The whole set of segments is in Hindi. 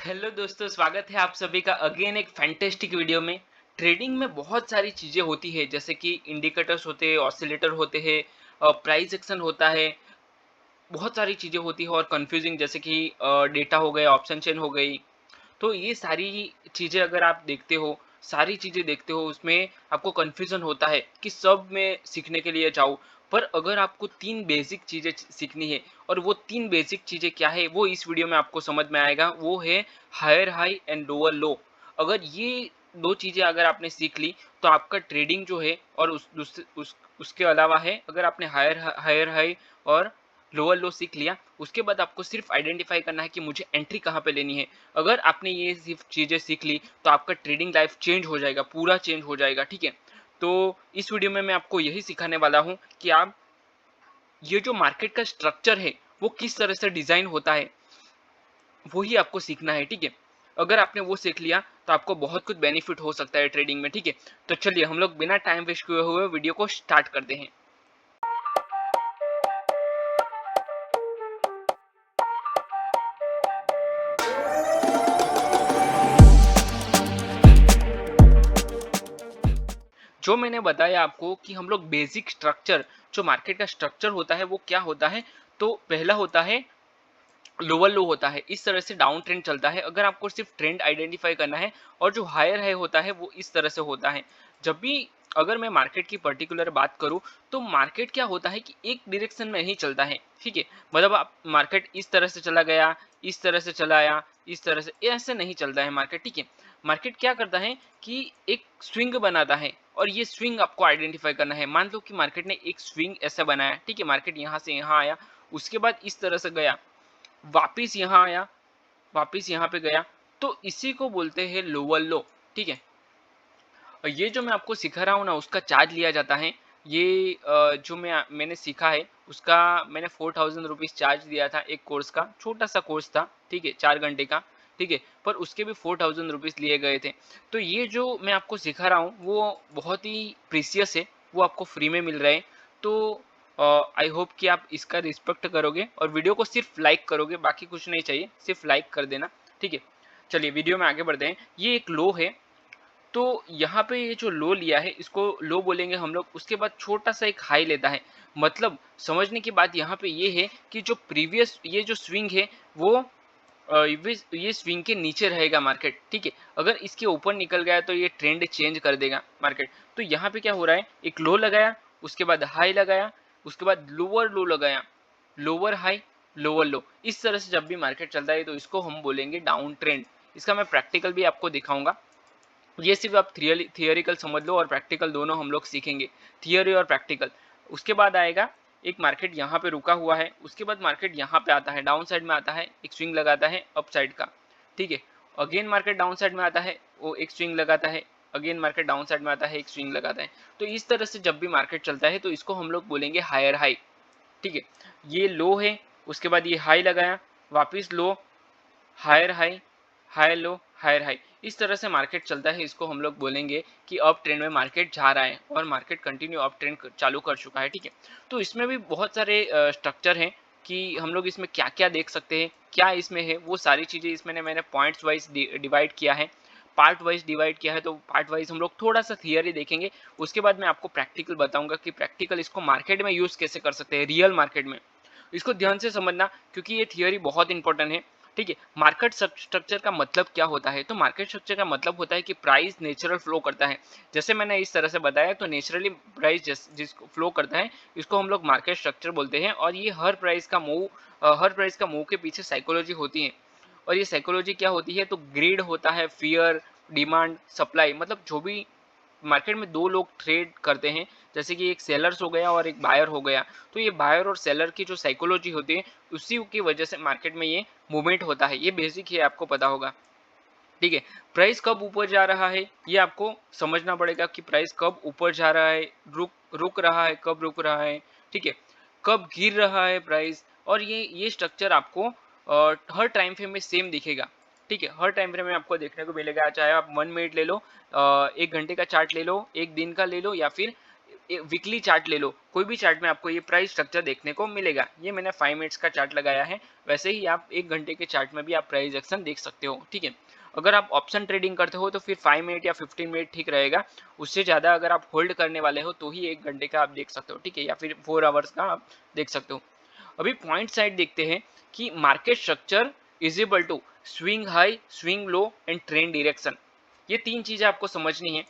हेलो दोस्तों, स्वागत है आप सभी का अगेन एक फैंटेस्टिक वीडियो में। ट्रेडिंग में बहुत सारी चीज़ें होती है, जैसे कि इंडिकेटर्स होते हैं, ऑसिलेटर होते हैं, प्राइस एक्शन होता है, बहुत सारी चीज़ें होती है और कंफ्यूजिंग जैसे कि डेटा हो गए, ऑप्शन चेन हो गई। तो ये सारी चीज़ें अगर आप देखते हो, सारी चीज़ें देखते हो, उसमें आपको कन्फ्यूज़न होता है कि सब में सीखने के लिए जाऊँ। पर अगर आपको 3 बेसिक चीज़ें सीखनी है और वो 3 बेसिक चीज़ें क्या है, वो इस वीडियो में आपको समझ में आएगा। वो है higher high and lower low. अगर ये 2 चीज़ें अगर आपने सीख ली, तो आपका ट्रेडिंग जो है और उसके अलावा है, अगर आपने हायर हाई और लोअर लो सीख लिया, उसके बाद आपको सिर्फ आइडेंटिफाई करना है कि मुझे एंट्री कहाँ पे लेनी है। अगर आपने ये सिर्फ चीज़ें सीख ली, तो आपका ट्रेडिंग लाइफ चेंज हो जाएगा, पूरा चेंज हो जाएगा, ठीक है? तो इस वीडियो में मैं आपको यही सिखाने वाला हूँ कि आप ये जो मार्केट का स्ट्रक्चर है, वो किस तरह से डिज़ाइन होता है, वो ही आपको सीखना है, ठीक है? अगर आपने वो सीख लिया, तो आपको बहुत कुछ बेनिफिट हो सकता है ट्रेडिंग में, ठीक है? तो चलिए हम लोग बिना टाइम वेस्ट किए हुए वीडियो को स्टार्ट करते हैं। जो मैंने बताया आपको कि हम लोग बेसिक स्ट्रक्चर, जो मार्केट का स्ट्रक्चर होता है, वो क्या होता है? तो पहला होता है लोअर लो होता है, इस तरह से डाउन ट्रेंड चलता है। अगर आपको सिर्फ ट्रेंड आइडेंटिफाई करना है, और जो हायर हाई होता है वो इस तरह से होता है। जब भी अगर मैं मार्केट की पर्टिकुलर बात करूं, तो मार्केट क्या होता है कि एक डायरेक्शन में ही चलता है, ठीक है? मतलब आप मार्केट इस तरह से चला गया, इस तरह से चला आया, इस तरह से, ऐसे नहीं चलता है मार्केट, ठीक है? मार्केट क्या करता है कि एक स्विंग बनाता है, और ये स्विंग आपको आइडेंटिफाई करना है। मान लो कि मार्केट ने एक स्विंग ऐसा बनाया, ठीक है? मार्केट यहाँ से यहाँ आया, उसके बाद इस तरह से गया, वापिस यहाँ आया, वापिस यहाँ पे गया, तो इसी को बोलते हैं लोअर लो, ठीक है? और ये जो मैं आपको सिखा रहा हूँ ना, उसका चार्ज लिया जाता है। ये जो मैंने सीखा है, उसका मैंने 4000 रुपीज़ चार्ज दिया था, एक कोर्स का, छोटा सा कोर्स था, ठीक है? 4 घंटे का, ठीक है? पर उसके भी 4000 रुपीज़ लिए गए थे। तो ये जो मैं आपको सिखा रहा हूँ, वो बहुत ही प्रीसियस है, वो आपको फ्री में मिल रहा है। तो आई होप कि आप इसका रिस्पेक्ट करोगे और वीडियो को सिर्फ लाइक करोगे, बाकी कुछ नहीं चाहिए, सिर्फ लाइक कर देना, ठीक है? चलिए वीडियो में आगे बढ़ते हैं। ये एक लो है, तो यहाँ पे ये जो लो लिया है, इसको लो बोलेंगे हम लोग। उसके बाद छोटा सा एक हाई लेता है। मतलब समझने की बात यहाँ पे ये है कि जो प्रीवियस ये जो स्विंग है, वो ये स्विंग के नीचे रहेगा मार्केट, ठीक है? अगर इसके ऊपर निकल गया तो ये ट्रेंड चेंज कर देगा मार्केट। तो यहाँ पे क्या हो रहा है, एक लो लगाया, उसके बाद हाई लगाया, उसके बाद लोअर लो लगाया, लोअर हाई, लोअर लो। इस तरह से जब भी मार्केट चलता है, तो इसको हम बोलेंगे डाउन ट्रेंड। इसका मैं प्रैक्टिकल भी आपको दिखाऊंगा। ये सिर्फ आप थियोरिकल समझ लो, और प्रैक्टिकल दोनों हम लोग सीखेंगे, थियोरी और प्रैक्टिकल। उसके बाद आएगा एक मार्केट यहाँ पे रुका हुआ है, उसके बाद मार्केट यहाँ पे आता है, डाउन साइड में आता है, एक स्विंग लगाता है अप साइड का, ठीक है? अगेन मार्केट डाउन साइड में आता है, वो एक स्विंग लगाता है, अगेन मार्केट डाउन साइड में आता है, एक स्विंग लगाता है। तो इस तरह से जब भी मार्केट चलता है, तो इसको हम लोग बोलेंगे हायर हाई, ठीक है? ये लो है, उसके बाद ये हाई लगाया, वापिस low, higher high, high low, higher high. इस तरह से मार्केट चलता है, इसको हम लोग बोलेंगे कि अप ट्रेंड में मार्केट जा रहा है, और मार्केट कंटिन्यू अप ट्रेंड चालू कर चुका है, ठीक है? तो इसमें भी बहुत सारे स्ट्रक्चर हैं कि हम लोग इसमें क्या क्या देख सकते हैं, क्या इसमें है, वो सारी चीज़ें इसमें मैंने पॉइंट्स वाइज डिवाइड किया है, पार्ट वाइज डिवाइड किया है। तो पार्ट वाइज हम लोग थोड़ा सा थियरी देखेंगे, उसके बाद मैं आपको प्रैक्टिकल बताऊंगा कि प्रैक्टिकल इसको मार्केट में यूज़ कैसे कर सकते हैं, रियल मार्केट में। इसको ध्यान से समझना, क्योंकि ये थियरी बहुत इंपॉर्टेंट है, ठीक है? मार्केट स्ट्रक्चर का मतलब क्या होता है? तो मार्केट स्ट्रक्चर का मतलब होता है कि प्राइस नेचुरल फ्लो करता है। जैसे मैंने इस तरह से बताया, तो नेचुरली प्राइस जिसको फ्लो करता है, इसको हम लोग मार्केट स्ट्रक्चर बोलते हैं। और ये हर प्राइस का मूव के पीछे साइकोलॉजी होती है। और ये साइकोलॉजी क्या होती है? तो ग्रीड होता है, फियर, डिमांड, सप्लाई। मतलब जो भी मार्केट में दो लोग ट्रेड करते हैं, जैसे कि एक सेलर्स हो गया और एक बायर हो गया, तो ये बायर और सेलर की जो साइकोलॉजी होती है, उसी की वजह से मार्केट में ये मूवमेंट होता है। ये बेसिक है, आपको पता होगा, ठीक है? प्राइस कब ऊपर जा रहा है, ये आपको समझना पड़ेगा कि प्राइस कब ऊपर जा रहा है, रुक रुक रहा है, कब रुक रहा है, ठीक है? कब गिर रहा है प्राइस। और ये स्ट्रक्चर आपको हर टाइम फ्रेम में सेम दिखेगा, ठीक है? हर टाइम फ्रेम में आपको देखने को मिलेगा, चाहे आप 1 मिनट ले लो, 1 घंटे का चार्ट ले लो, एक दिन का ले लो, या फिर वीकली चार्ट ले लो, कोई भी चार्ट में आपको ये प्राइस स्ट्रक्चर देखने को मिलेगा। ये मैंने 5 मिनट्स का चार्ट लगाया है, वैसे ही आप 1 घंटे के चार्ट में भी आप प्राइस एक्शन देख सकते हो, ठीक है। अगर आप ऑप्शन ट्रेडिंग करते हो तो फिर 5 मिनट या 15 मिनट ठीक रहेगा, उससे ज़्यादा अगर आप होल्ड करने वाले हो तो ही 1 घंटे का आप देख सकते हो, ठीक है, या फिर 4 आवर्स का आप देख सकते हो। अभी पॉइंट साइड देखते हैं कि market structure is equal to swing high, swing low and trend direction. ये 3 चीज़ें आपको समझनी है।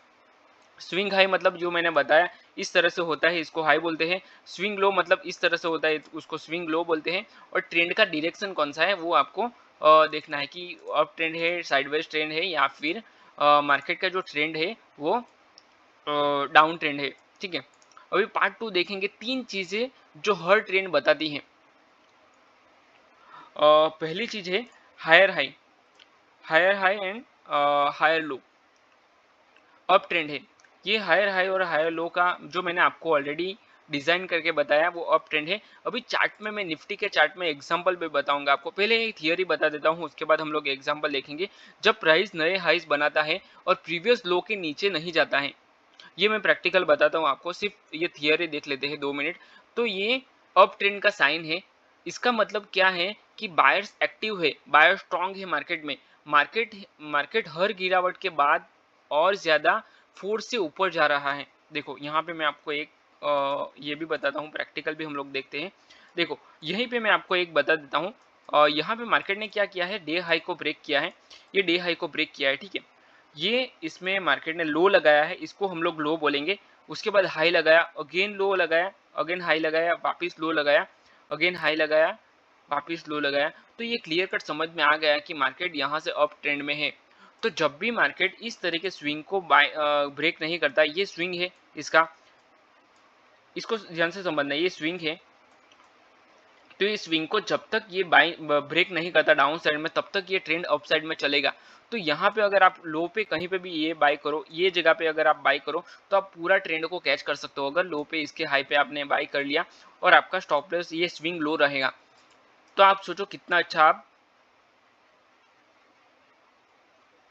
स्विंग हाई मतलब जो मैंने बताया इस तरह से होता है, इसको हाई बोलते हैं। स्विंग लो मतलब इस तरह से होता है, उसको स्विंग लो बोलते हैं। और ट्रेंड का डायरेक्शन कौन सा है वो आपको देखना है कि अप ट्रेंड है, साइडवेज ट्रेंड है, या फिर मार्केट का जो ट्रेंड है वो डाउन ट्रेंड है, ठीक है। अभी पार्ट 2 देखेंगे, 3 चीजें जो हर ट्रेंड बताती हैं। पहली चीज है higher high, higher high and higher low, up trend है। ये हायर हाई और हायर लो का जो मैंने आपको ऑलरेडी डिजाइन करके बताया वो अप ट्रेंड है। अभी चार्ट में मैं निफ्टी के चार्ट में एग्जांपल भी बताऊंगा आपको, पहले एक थियरी बता देता हूं, उसके बाद हम लोग एग्जांपल देखेंगे। जब प्राइस नए हाइस बनाता है और प्रीवियस लो के नीचे नहीं जाता है, ये मैं प्रैक्टिकल बताता हूँ आपको, सिर्फ ये थियरी देख लेते हैं 2 मिनट। तो ये अप ट्रेंड का साइन है। इसका मतलब क्या है कि बायर्स एक्टिव है, बायर स्ट्रांग है मार्केट में। मार्केट मार्केट हर गिरावट के बाद और ज्यादा फोर्स से ऊपर जा रहा है। देखो यहाँ पे मैं आपको एक ये भी बताता हूँ, प्रैक्टिकल भी हम लोग देखते हैं। देखो यहीं पे मैं आपको एक बता देता हूँ। यहाँ पे मार्केट ने क्या किया है, डे हाई को ब्रेक किया है। ये डे हाई को ब्रेक किया है, ठीक है। ये इसमें मार्केट ने लो लगाया है, इसको हम लोग लो बोलेंगे। उसके बाद हाई लगाया, अगेन लो लगाया, अगेन हाई लगाया, वापिस लो लगाया, अगेन हाई लगाया, वापिस लो लगाया। तो ये क्लियर कट समझ में आ गया कि मार्केट यहाँ से अप ट्रेंड में है। तो जब भी मार्केट इस तरह के स्विंग को ब्रेक नहीं करता, ये स्विंग है इसका, इसको ध्यान से समझना, ये स्विंग है। तो इस स्विंग को जब तक ये बाई ब्रेक नहीं करता डाउन साइड में, तब तक ये ट्रेंड अप साइड में चलेगा। तो यहाँ पे अगर आप लो पे कहीं पे भी ये बाय करो, ये जगह पे अगर आप बाय करो तो आप पूरा ट्रेंड को कैच कर सकते हो। अगर लो पे इसके हाई पे आपने बाय कर लिया और आपका स्टॉप लॉस ये स्विंग लो रहेगा, तो आप सोचो कितना अच्छा आप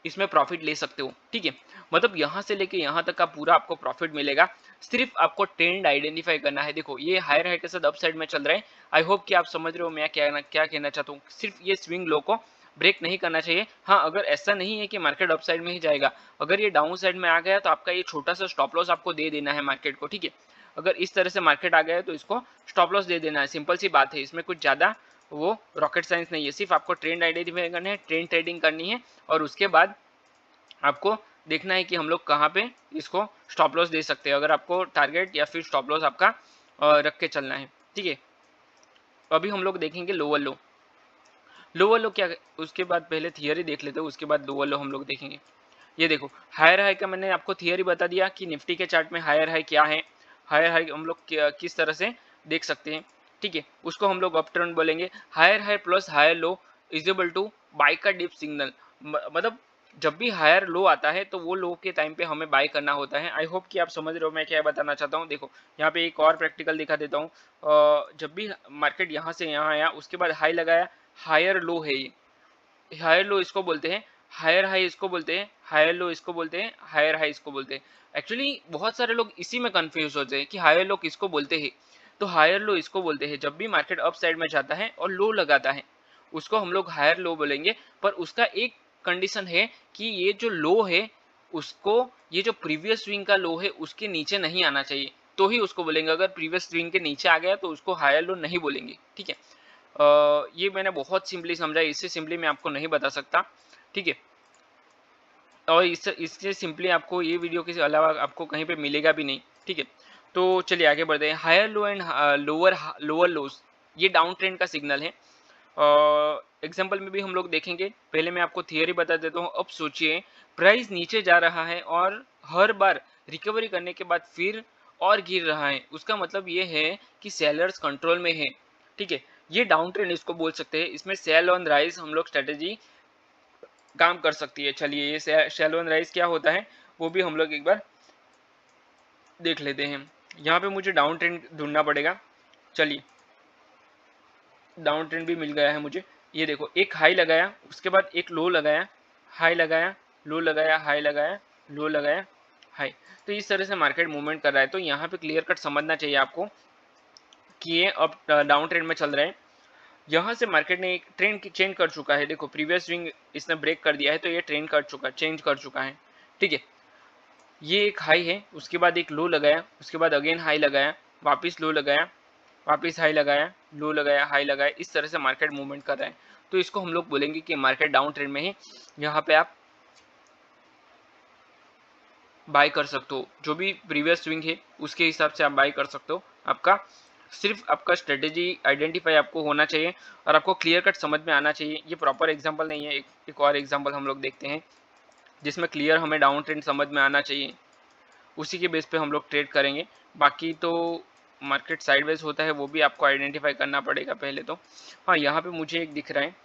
इसमें प्रॉफिट ले सकते हो, ठीक है। मतलब यहाँ से लेके यहाँ तक का पूरा आपको प्रॉफिट मिलेगा। सिर्फ आपको ट्रेंड आइडेंटिफाई करना है। देखो ये हायर हाई के साथ अप साइड में चल रहे हैं। आई होप कि आप समझ रहे हो मैं क्या कहना चाहता हूँ। सिर्फ ये स्विंग लो को ब्रेक नहीं करना चाहिए। हाँ, अगर ऐसा नहीं है कि मार्केट अप साइड में ही जाएगा, अगर ये डाउन साइड में आ गया तो आपका ये छोटा सा स्टॉप लॉस आपको दे देना है मार्केट को, ठीक है। अगर इस तरह से मार्केट आ गया है तो इसको स्टॉप लॉस दे देना है, सिंपल सी बात है। इसमें कुछ ज्यादा वो रॉकेट साइंस नहीं है, सिर्फ आपको ट्रेंड आइडेंटिफाई करना है, ट्रेंड ट्रेडिंग करनी है, और उसके बाद आपको देखना है कि हम लोग कहाँ पे इसको स्टॉप लॉस दे सकते हैं, अगर आपको टारगेट या फिर स्टॉप लॉस आपका रख के चलना है, ठीक है। अभी हम लोग देखेंगे लोअर लो। लोअर लो क्या, उसके बाद पहले थियरी देख लेते हैं, उसके बाद लोअर लो हम लोग देखेंगे। ये देखो हायर हाई का मैंने आपको थियरी बता दिया कि निफ्टी के चार्ट में हायर हाई क्या है, हायर हाई हम लोग किस तरह से देख सकते हैं, ठीक है। उसको हम लोग अप ट्रेंड बोलेंगे। Higher high plus higher low is equal to buy का डिप सिग्नल। मतलब जब भी हायर लो आता है तो वो लो के टाइम पे हमें बाय करना होता है। आई होप कि आप समझ रहे हो मैं क्या बताना चाहता हूँ। देखो यहाँ पे एक और प्रैक्टिकल दिखा देता हूँ। जब भी मार्केट यहाँ से यहाँ आया, उसके बाद हाई लगाया, हायर लो है ये, हायर लो इसको बोलते हैं, हायर हाई इसको बोलते हैं, हायर लो इसको बोलते हैं, हायर हाई इसको बोलते हैं। एक्चुअली बहुत सारे लोग इसी में कंफ्यूज होते हैं कि हायर लो किसको बोलते हैं। तो हायर लो इसको बोलते हैं जब भी मार्केट अप साइड में जाता है और लो लगाता है, उसको हम लोग हायर लो बोलेंगे। पर उसका एक कंडीशन है कि ये जो लो है उसको, ये जो प्रीवियस स्विंग का लो है उसके नीचे नहीं आना चाहिए, तो ही उसको बोलेंगे। अगर प्रीवियस स्विंग के नीचे आ गया तो उसको हायर लो नहीं बोलेंगे, ठीक है। ये मैंने बहुत सिंपली समझा, इससे सिंपली मैं आपको नहीं बता सकता, ठीक है। और इससे सिंपली आपको ये वीडियो के अलावा आपको कहीं पे मिलेगा भी नहीं, ठीक है। तो चलिए आगे बढ़ते हैं। Higher low and lower lower lows, ये डाउन ट्रेंड का सिग्नल है। एग्जाम्पल में भी हम लोग देखेंगे। पहले मैं आपको थियरी बता देता हूँ। अब सोचिए प्राइस नीचे जा रहा है और हर बार रिकवरी करने के बाद फिर और गिर रहा है, उसका मतलब ये है कि सेलर्स कंट्रोल में है, ठीक है। ये डाउन ट्रेंड इसको बोल सकते हैं। इसमें सेल ऑन राइज हम लोग स्ट्रेटेजी काम कर सकती है। चलिए ये सेल ऑन राइज क्या होता है वो भी हम लोग एक बार देख लेते हैं। यहाँ पे मुझे डाउन ट्रेंड ढूंढना पड़ेगा। चलिए डाउन ट्रेंड भी मिल गया है मुझे। ये देखो एक हाई लगाया, उसके बाद एक लो लगाया, हाई लगाया, लो लगाया, हाई लगाया, लो लगाया, हाई। तो इस तरह से मार्केट मूवमेंट कर रहा है, तो यहाँ पे क्लियर कट समझना चाहिए आपको कि ये अब डाउन ट्रेंड में चल रहे हैं। यहाँ से मार्केट ने एक ट्रेंड की चेंज कर चुका है, देखो प्रीवियस स्विंग इसने ब्रेक कर दिया है, तो ये ट्रेंड कर चुका चेंज कर चुका है, ठीक है। ये एक हाई है, उसके बाद एक लो लगाया, उसके बाद अगेन हाई लगाया, वापस लो लगाया, वापस हाई लगाया, लो लगाया, हाई लगाया, इस तरह से मार्केट मूवमेंट कर रहा है। तो इसको हम लोग बोलेंगे कि मार्केट डाउन ट्रेंड में है। यहाँ पे आप बाय कर सकते हो, जो भी प्रीवियस स्विंग है उसके हिसाब से आप बाय कर सकते हो। आपका सिर्फ आपका स्ट्रेटेजी आइडेंटिफाई आपको होना चाहिए और आपको क्लियर कट समझ में आना चाहिए। ये प्रॉपर एग्जांपल नहीं है, एक और एग्जांपल हम लोग देखते हैं जिसमें क्लियर हमें डाउन ट्रेंड समझ में आना चाहिए, उसी के बेस पे हम लोग ट्रेड करेंगे। बाकी तो मार्केट साइडवेज होता है, वो भी आपको आइडेंटिफाई करना पड़ेगा पहले तो। हाँ, यहाँ पे मुझे एक दिख रहा है,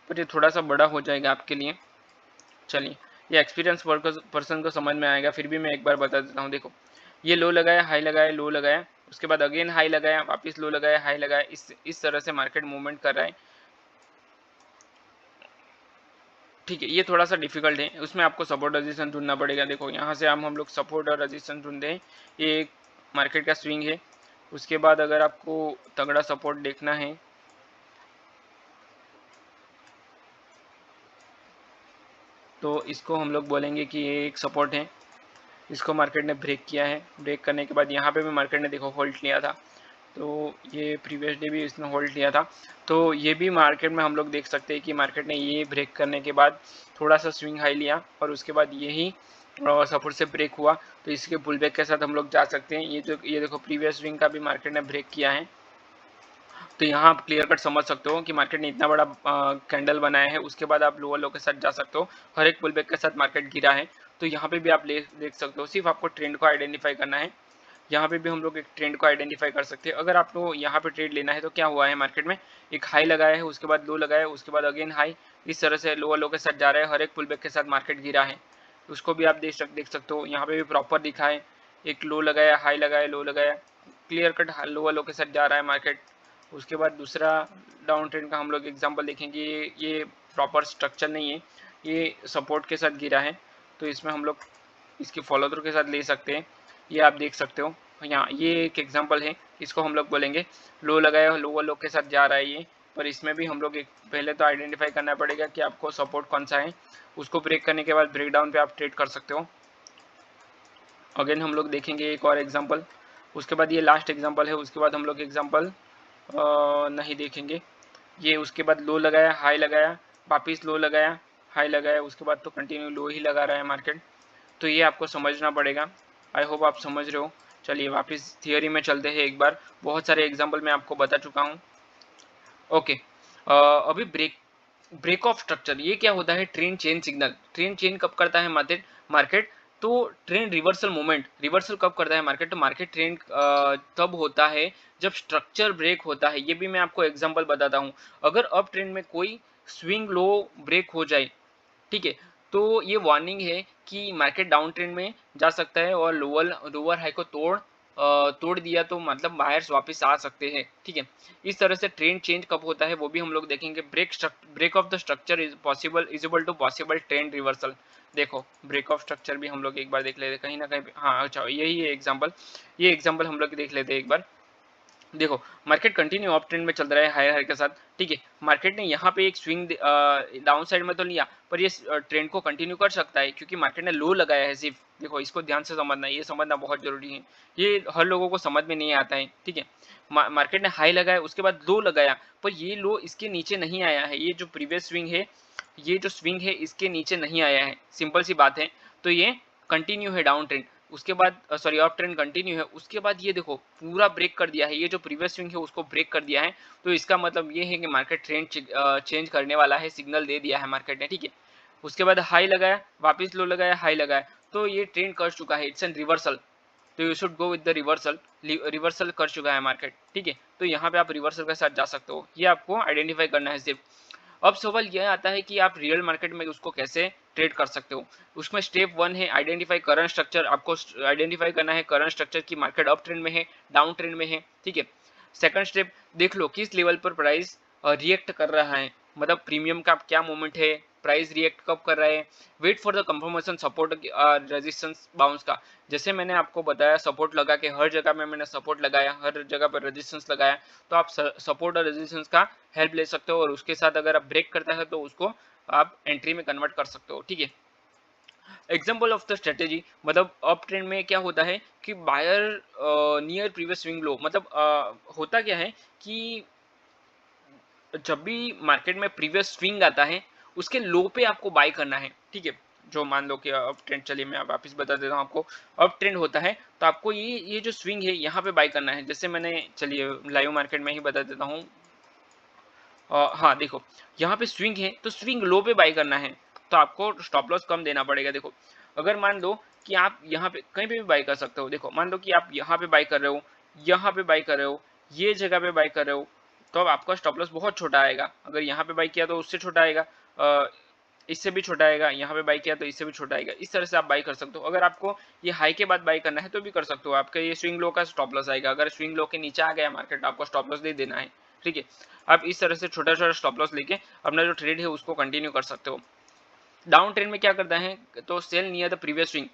पर ये थोड़ा सा बड़ा हो जाएगा आपके लिए। चलिए, ये एक्सपीरियंस पर्सन को समझ में आएगा, फिर भी मैं एक बार बता देता हूँ। देखो, ये लो लगाया, हाई लगाया, लो लगाया, उसके बाद अगेन हाई लगाया, वापस लो लगाया, हाई लगाया, इस तरह से मार्केट मूवमेंट कर रहा है, ठीक है। ये थोड़ा सा डिफिकल्ट है, उसमें आपको सपोर्ट रजिस्टेंस ढूंढना पड़ेगा। देखो, यहाँ से हम लोग सपोर्ट और रजिस्टेंस ढूंढते हैं। ये एक मार्केट का स्विंग है, उसके बाद अगर आपको तगड़ा सपोर्ट देखना है तो इसको हम लोग बोलेंगे कि ये एक सपोर्ट है। इसको मार्केट ने ब्रेक किया है, ब्रेक करने के बाद यहाँ पे भी मार्केट ने देखो होल्ड लिया था, तो ये प्रीवियस डे भी इसने होल्ड लिया था। तो ये भी मार्केट में हम लोग देख सकते हैं कि मार्केट ने ये ब्रेक करने के बाद थोड़ा सा स्विंग हाई लिया और उसके बाद यही सपोर्ट से ब्रेक हुआ, तो इसके पुल बैक के साथ हम लोग जा सकते हैं। ये देखो प्रीवियस स्विंग का भी मार्केट ने ब्रेक किया है, तो यहाँ आप क्लियर कट समझ सकते हो कि मार्केट ने इतना बड़ा कैंडल बनाया है, उसके बाद आप लोअर लो के साथ जा सकते हो, हर एक पुल बैक के साथ मार्केट गिरा है। तो यहाँ पे भी आप देख सकते हो, सिर्फ आपको ट्रेंड को आइडेंटिफाई करना है। यहाँ पे भी हम लोग एक ट्रेंड को आइडेंटिफाई कर सकते हैं। अगर आपको यहाँ पे ट्रेड लेना है तो क्या हुआ है, मार्केट में एक हाई लगाया है, उसके बाद लो लगाया है, उसके बाद अगेन हाई, इस तरह से लोअर लो के साथ जा रहा है, हर एक पुल बैक के साथ मार्केट गिरा है। उसको भी आप देख सकते हो, यहाँ पे भी प्रॉपर दिखा है, एक लो लगाया, हाई लगाया, लो लगाया, क्लियर कट लोअर लो के साथ जा रहा है मार्केट। उसके बाद दूसरा डाउन ट्रेंड का हम लोग एग्जांपल देखेंगे। ये प्रॉपर स्ट्रक्चर नहीं है, ये सपोर्ट के साथ गिरा है, तो इसमें हम लोग इसके फॉलो थ्रू के साथ ले सकते हैं। ये आप देख सकते हो यहाँ, ये एक एग्जांपल है, इसको हम लोग बोलेंगे लो लगाया, लोअर लो के साथ जा रहा है ये। पर इसमें भी हम लोग एक पहले तो आइडेंटिफाई करना पड़ेगा कि आपको सपोर्ट कौन सा है, उसको ब्रेक करने के बाद ब्रेकडाउन पे आप ट्रेड कर सकते हो। अगेन हम लोग देखेंगे एक और एग्जांपल, उसके बाद ये लास्ट एग्जांपल है, उसके बाद हम लोग एग्जांपल नहीं देखेंगे। ये उसके बाद लो लगाया, हाई लगाया, वापिस लो लगाया, हाई लगाया, उसके बाद तो कंटिन्यू लो ही लगा रहा है मार्केट। तो ये आपको समझना पड़ेगा। आई होप आप समझ रहे हो। चलिए वापस थियोरी में चलते हैं एक बार, बहुत सारे एग्जांपल मैं आपको बता चुका हूँ। ओके, अभी ब्रेक ऑफ स्ट्रक्चर, ये क्या होता है, trend change signal. Trend change कब करता है मार्केट, तो ट्रेंड रिवर्सल मूवमेंट, रिवर्सल कब करता है मार्केट, तो मार्केट ट्रेंड तब होता है जब स्ट्रक्चर ब्रेक होता है। ये भी मैं आपको एग्जांपल बताता हूँ। अगर अप ट्रेंड में कोई स्विंग लो ब्रेक हो जाए, ठीक है, तो ये वार्निंग है कि मार्केट डाउन ट्रेंड में जा सकता है और लोअर हाई को तोड़ दिया तो मतलब बायर्स वापस आ सकते हैं, ठीक है। इस तरह से ट्रेंड चेंज कब होता है वो भी हम लोग देखेंगे। Break of the structure is equal to possible trend reversal. देखो, ब्रेक ऑफ स्ट्रक्चर भी हम लोग एक बार देख लेते कहीं ना कहीं। हाँ अच्छा, यही है एग्जांपल, ये एग्जांपल हम लोग देख लेते हैं एक बार। देखो, मार्केट कंटिन्यू अप ट्रेंड में चल रहा है हायर हाई के साथ, ठीक है। मार्केट ने यहाँ पे एक स्विंग डाउन साइड में तो लिया, पर ये ट्रेंड को कंटिन्यू कर सकता है क्योंकि मार्केट ने लो लगाया है सिर्फ। देखो, इसको ध्यान से समझना, ये समझना बहुत जरूरी है, ये हर लोगों को समझ में नहीं आता है, ठीक है। मार्केट ने हाई लगाया, उसके बाद लो लगाया, पर ये लो इसके नीचे नहीं आया है। ये जो प्रीवियस स्विंग है, ये जो स्विंग है इसके नीचे नहीं आया है, सिंपल सी बात है। तो ये कंटिन्यू है डाउन ट्रेंड, उसके बाद सॉरी अप ट्रेंड कंटिन्यू है, उसके बाद ये देखो पूरा ब्रेक कर दिया है, ये जो प्रीवियस स्विंग है उसको ब्रेक कर दिया है। तो इसका मतलब ये है कि मार्केट ट्रेंड चेंज करने वाला है, सिग्नल दे दिया है मार्केट ने, ठीक है। उसके बाद हाई लगाया, वापस लो लगाया, हाई लगाया, तो ये ट्रेंड कर चुका है, इट्स एन रिवर्सल। तो you should go with the reversal, reversal कर चुका है मार्केट, ठीक है। तो यहाँ पे आप रिवर्सल के साथ जा सकते हो, ये आपको आइडेंटिफाई करना है सिर्फ। अब सवाल यह आता है कि आप रियल मार्केट में उसको कैसे ट्रेड कर सकते हो। उसमें स्टेप 1 है आइडेंटिफाई करंट स्ट्रक्चर। आपको आइडेंटिफाई करना है करंट स्ट्रक्चर की मार्केट अप ट्रेंड में है, डाउन ट्रेंड में है, ठीक है। सेकंड स्टेप, देख लो किस लेवल पर प्राइस रिएक्ट कर रहा है, मतलब प्रीमियम का क्या मूवमेंट है, प्राइस रिएक्ट कब कर रहा है, wait for the confirmation support resistance bounce का। जैसे मैंने आपको बताया सपोर्ट लगा के हर जगह में मैंने सपोर्ट लगाया, हर जगह पर रेजिस्टेंस लगाया, तो आप सपोर्ट और रेजिस्टेंस का हेल्प ले सकते हो और उसके साथ अगर आप ब्रेक करता है तो उसको आप एंट्री में कन्वर्ट कर सकते हो, ठीक है। एग्जाम्पल ऑफ द स्ट्रेटेजी, मतलब अप ट्रेंड में क्या होता है कि buyer near previous swing low, मतलब होता क्या है कि जब भी मार्केट में प्रीवियस स्विंग आता है उसके लो पे आपको बाय करना है, ठीक है। जो मान लो कि अप ट्रेंड, चलिए मैं वापस बता देता हूँ आपको, अप ट्रेंड होता है तो आपको ये जो स्विंग है यहाँ पे बाय करना है। जैसे मैंने, चलिए लाइव मार्केट में ही बता देता हूँ। हाँ देखो, यहाँ पे स्विंग है तो स्विंग लो पे बाय करना है, तो आपको स्टॉप लॉस कम देना पड़ेगा। देखो अगर मान लो कि आप यहाँ पे कहीं पे भी बाय कर सकते हो, देखो मान लो कि आप यहाँ पे बाय कर रहे हो, यहाँ पे बाय कर रहे हो, ये जगह पे बाय कर रहे हो, तो अब आपका स्टॉप लॉस बहुत छोटा आएगा। अगर यहाँ पे बाय किया तो उससे छोटा आएगा, इससे भी छोटा आएगा, यहाँ पे बाय किया तो इससे भी छोटा आएगा। इस तरह से आप बाय कर सकते हो। अगर आपको ये हाई के बाद बाय करना है तो भी कर सकते हो, आपका ये स्विंग लो का स्टॉप लॉस आएगा। अगर स्विंग लो के नीचे आ गया मार्केट, आपको स्टॉप लॉस दे देना है, ठीक है। आप इस तरह से छोटा छोटा स्टॉप लॉस लेके अपना जो ट्रेड है उसको कंटिन्यू कर सकते हो। डाउन ट्रेंड में क्या करता है तो sell near the previous swing,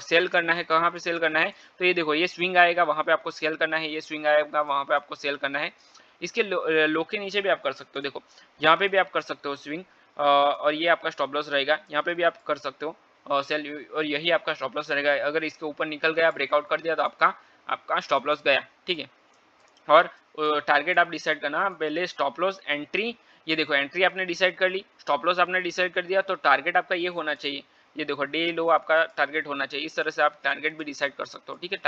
sell करना है। कहाँ पे सेल करना है, तो ये देखो ये स्विंग आएगा वहां पे आपको सेल करना है, ये स्विंग आएगा वहां पे आपको सेल करना है। इसके लो के नीचे भी आप कर सकते हो, देखो यहाँ पे भी आप कर सकते हो स्विंग, और ये आपका स्टॉप लॉस रहेगा। यहाँ पे भी आप कर सकते हो सेल, और यही आपका स्टॉप लॉस रहेगा। अगर इसके ऊपर निकल गया, ब्रेकआउट कर दिया, तो आपका स्टॉप लॉस गया, ठीक है। और टारगेट आप डिसाइड करना, पहले स्टॉप लॉस, एंट्री, ये देखो एंट्री आपने डिसाइड कर ली, स्टॉप लॉस आपने डिसाइड कर दिया, तो टारगेट आपका ये होना चाहिए, ये देखो डे लो आपका टारगेट होना चाहिए। इस तरह से आप टारगेट भी डिसाइड कर सकते हो, ठीक है।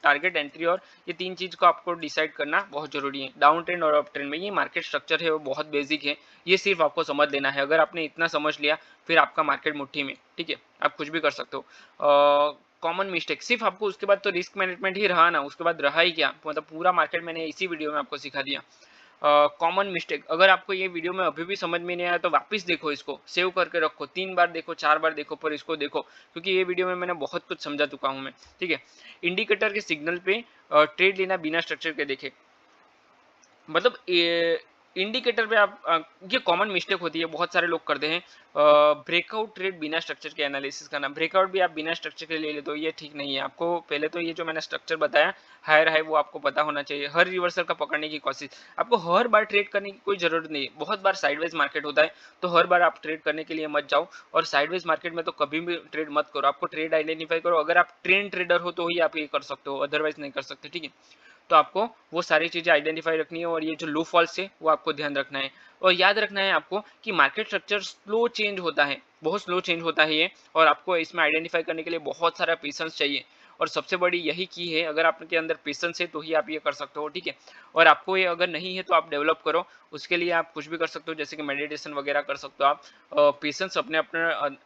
टारगेट एंट्री और ये तीन चीज को आपको डिसाइड करना बहुत जरूरी है। डाउन ट्रेंड और अप ट्रेंड में ये मार्केट स्ट्रक्चर है वो बहुत बेसिक है, ये सिर्फ आपको समझ लेना है। अगर आपने इतना समझ लिया फिर आपका मार्केट मुट्ठी में, ठीक है, आप कुछ भी कर सकते हो। कॉमन मिस्टेक, सिर्फ आपको उसके बाद तो रिस्क मैनेजमेंट ही रहा ना, उसके बाद रहा ही क्या, मतलब पूरा मार्केट मैंने इसी वीडियो में आपको सिखा दिया। कॉमन मिस्टेक, अगर आपको ये वीडियो में अभी भी समझ में नहीं आया तो वापस देखो, इसको सेव करके रखो, 3 बार देखो, 4 बार देखो, पर इसको देखो, क्योंकि ये वीडियो में मैंने बहुत कुछ समझा चुका हूँ मैं, ठीक है। इंडिकेटर के सिग्नल पे ट्रेड लेना बिना स्ट्रक्चर के देखे, मतलब इंडिकेटर पे आप ये कॉमन मिस्टेक होती है, बहुत सारे लोग करते हैं। ब्रेकआउट ट्रेड बिना स्ट्रक्चर के एनालिसिस करना, ब्रेकआउट भी आप बिना स्ट्रक्चर के ले ले तो ये ठीक नहीं है। आपको पहले तो ये जो मैंने स्ट्रक्चर बताया हायर हाई वो आपको पता होना चाहिए। हर रिवर्सल का पकड़ने की कोशिश, आपको हर बार ट्रेड करने की कोई जरूरत नहीं है। बहुत बार साइडवेज मार्केट होता है तो हर बार आप ट्रेड करने के लिए मत जाओ, और साइडवेज मार्केट में तो कभी भी ट्रेड मत करो। आपको ट्रेड आइडेंटिफाई करो, अगर आप ट्रेंड ट्रेडर हो तो ही आप ये कर सकते हो, अदरवाइज नहीं कर सकते, ठीक है। तो आपको वो सारी चीजें आइडेंटिफाई रखनी है, और ये जो लो फॉल्स है वो आपको ध्यान रखना है। और याद रखना है आपको कि मार्केट स्ट्रक्चर स्लो चेंज होता है, बहुत स्लो चेंज होता है ये, और आपको इसमें आइडेंटिफाई करने के लिए बहुत सारा पेशेंस चाहिए। और सबसे बड़ी यही की है, अगर आपके अंदर पेशेंस है तो ही आप ये कर सकते हो, ठीक है। और आपको ये अगर नहीं है तो आप डेवलप करो, उसके लिए आप कुछ भी कर सकते हो, जैसे कि मेडिटेशन वगैरह कर सकते हो आप। पेशेंस अपने अपने,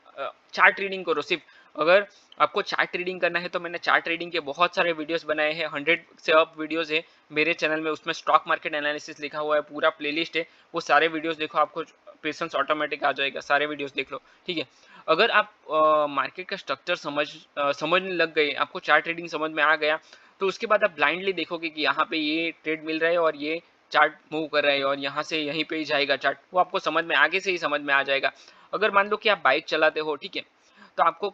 चार्ट रीडिंग करो सिर्फ। अगर आपको चार्ट ट्रेडिंग करना है तो मैंने चार्ट ट्रेडिंग के बहुत सारे वीडियोस बनाए हैं, 100 से अप वीडियोस है मेरे चैनल में, उसमें स्टॉक मार्केट एनालिसिस लिखा हुआ है, पूरा प्लेलिस्ट है, वो सारे वीडियोस देखो, आपको पेशेंस ऑटोमेटिक आ जाएगा, सारे वीडियोस देख लो, ठीक है। अगर आप मार्केट का स्ट्रक्चर समझने लग गए, आपको चार्ट ट्रेडिंग समझ में आ गया, तो उसके बाद आप ब्लाइंडली देखोगे कि यहाँ पे ये ट्रेड मिल रहा है और ये चार्ट मूव कर रहा है और यहाँ से यहीं पे ही जाएगा चार्ट, वो आपको समझ में आगे से ही समझ में आ जाएगा। अगर मान लो कि आप बाइक चलाते हो, ठीक है, तो आपको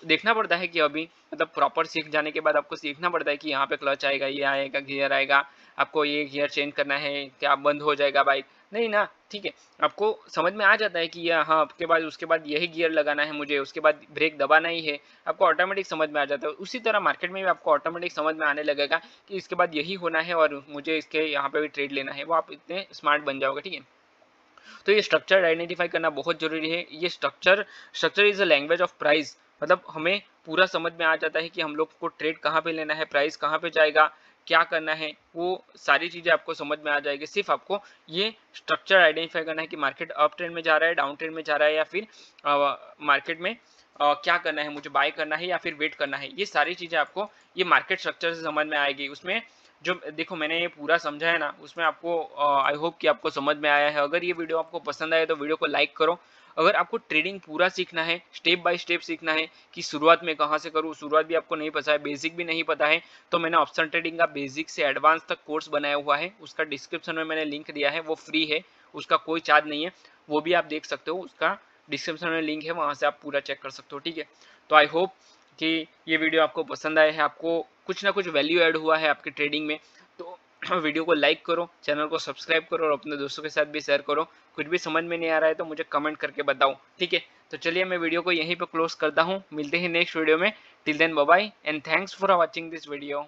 देखना पड़ता है कि अभी, मतलब प्रॉपर सीख जाने के बाद आपको सीखना पड़ता है कि यहाँ पे क्लच आएगा, ये आएगा, गियर आएगा, आपको ये गियर चेंज करना है, क्या बंद हो जाएगा बाइक, नहीं ना, ठीक है। आपको समझ में आ जाता है कि ये हाँ, आपके बाद उसके बाद यही गियर लगाना है मुझे, उसके बाद ब्रेक दबाना ही है, आपको ऑटोमेटिक समझ में आ जाता है। उसी तरह मार्केट में भी आपको ऑटोमेटिक समझ में आने लगेगा कि इसके बाद यही होना है और मुझे इसके यहाँ पे भी ट्रेड लेना है, वो आप इतने स्मार्ट बन जाओगे, ठीक है। तो ये स्ट्रक्चर आइडेंटिफाई करना बहुत जरूरी है। ये structure is a language of price, मतलब हमें पूरा समझ में आ जाता है कि हम लोग को ट्रेड कहाँ पे लेना है, प्राइस कहाँ पे जाएगा, क्या करना है, वो सारी चीजें आपको समझ में आ जाएगी। सिर्फ आपको ये स्ट्रक्चर आइडेंटिफाई करना है कि मार्केट अप ट्रेंड में जा रहा है, डाउन ट्रेंड में जा रहा है, या फिर मार्केट में क्या करना है, मुझे बाय करना है या फिर वेट करना है। ये सारी चीजें आपको ये मार्केट स्ट्रक्चर से समझ में आएगी। उसमें जो देखो मैंने ये पूरा समझा है ना, उसमें आपको आई होप कि आपको समझ में आया है। अगर ये वीडियो आपको पसंद आए तो वीडियो को लाइक करो। अगर आपको ट्रेडिंग पूरा सीखना है, स्टेप बाय स्टेप सीखना है कि शुरुआत में कहाँ से करूँ, शुरुआत भी आपको नहीं पता है, बेसिक भी नहीं पता है, तो मैंने ऑप्शन ट्रेडिंग का बेसिक से एडवांस तक कोर्स बनाया हुआ है, उसका डिस्क्रिप्शन में मैंने लिंक दिया है, वो फ्री है, उसका कोई चार्ज नहीं है, वो भी आप देख सकते हो, उसका डिस्क्रिप्शन में लिंक है, वहाँ से आप पूरा चेक कर सकते हो, ठीक है। तो आई होप कि ये वीडियो आपको पसंद आया है, आपको कुछ ना कुछ वैल्यू ऐड हुआ है आपके ट्रेडिंग में। तो वीडियो को लाइक करो, चैनल को सब्सक्राइब करो और अपने दोस्तों के साथ भी शेयर करो। कुछ भी समझ में नहीं आ रहा है तो मुझे कमेंट करके बताओ, ठीक है। तो चलिए मैं वीडियो को यहीं पर क्लोज करता हूँ, मिलते हैं नेक्स्ट वीडियो में। Till then bye bye and thanks for watching this video.